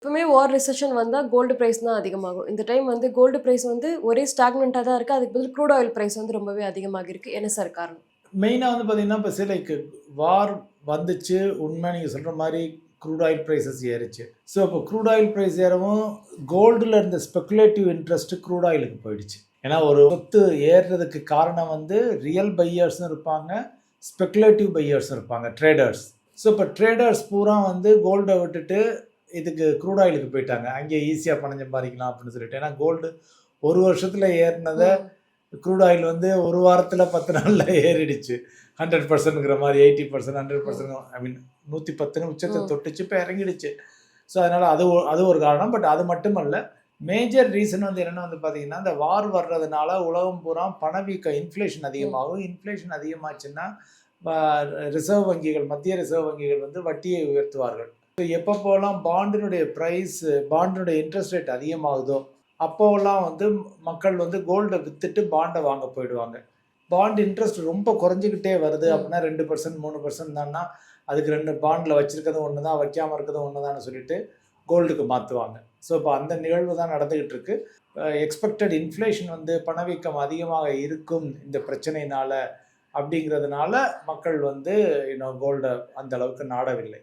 எப்பவுமே வார் ரிசெஷன் வந்தா gold price தான் அதிகமாகும். இந்த டைம் வந்து கோல்டு பிரைஸ் வந்து ஒரே ஸ்டாக்னன்ட்டா தான் இருக்கு. அதுக்கு பதில் க்ரூட் ஆயில் பிரைஸ் வந்து ரொம்பவே அதிகமாகி இருக்கு. என்ன சார் காரணம்? மெயினா வந்து பார்த்தீங்கன்னா, இப்ப லைக் வார் வந்துச்சு. உண்மை நீங்க சொல்ற மாரி க்ரூட் ஆயில் பிரைஸஸ் ஏறுச்சு. ஸோ, இப்போ க்ரூட் ஆயில் பிரைஸ் ஏறவும் கோல்டுல இருந்த ஸ்பெகுலேட்டிவ் இன்ட்ரெஸ்ட் க்ரூட் ஆயிலுக்கு போயிடுச்சு. ஏன்னா ஒரு சொத்து ஏறுறதுக்கு காரணம் வந்து ரியல் பையர்ஸும் இருப்பாங்க, ஸ்பெகுலேட்டிவ் பையர்ஸும் இருப்பாங்க, ட்ரேடர்ஸ். ஸோ, இப்போ ட்ரேடர்ஸ் பூரா வந்து கோல்ட விட்டுட்டு இதுக்கு க்ரூட் ஆயிலுக்கு போயிட்டாங்க. அங்கே ஈஸியா பணம் சம்பாதிக்கலாம் அப்படின்னு சொல்லிட்டு. ஏன்னா கோல்டு 1 வருஷத்துல ஏறுனத க்ரூட் ஆயில் வந்து 1 வாரத்துல 10 நாள்ல ஏறிடுச்சு. 100%ங்கிற மாரி 80%, 100%, ஐ மீன் 110ன்னு உச்சத்தை தொட்டுச்சு. இப்போ இறங்கிடுச்சு. ஸோ அதனால அது ஒரு காரணம். பட் அது மட்டுமல்ல, மேஜர் ரீசன் வந்து என்னென்னு வந்து பார்த்தீங்கன்னா, இந்த வார் வர்றதுனால உலகம் பூரா பணவீக்கம், இன்ஃப்ளேஷன் அதிகமாகும். இன்ஃப்ளேஷன் அதிகமாச்சுன்னா ரிசர்வ் வங்கிகள், மத்திய ரிசர்வ் வங்கிகள் வந்து வட்டியை உயர்த்துவார்கள். எப்பப்போலாம் பாண்டினுடைய ப்ரைஸ், பாண்டினுடைய இன்ட்ரெஸ்ட் ரேட் அதிகமாகுதோ அப்போலாம் வந்து மக்கள் வந்து கோல்டை வித்துட்டு பாண்டை வாங்க போயிடுவாங்க. பாண்ட் இன்ட்ரெஸ்ட் ரொம்ப குறைஞ்சிக்கிட்டே வருது அப்படின்னா 2%, 3% தான்னா அதுக்கு 2 பாண்டில் வச்சிருக்கிறது ஒன்று தான், வைக்காமல் இருக்கிறது ஒன்று தான் சொல்லிட்டு கோல்டுக்கு மாற்றுவாங்க. ஸோ இப்போ அந்த நிகழ்வு தான் நடந்துகிட்டு இருக்கு. எக்ஸ்பெக்டட் இன்ஃப்ளேஷன் வந்து பணவீக்கம் அதிகமாக இருக்கும் இந்த பிரச்சனையினால அப்படிங்கிறதுனால மக்கள் வந்து கோல்டை அந்த அளவுக்கு நாடவில்லை.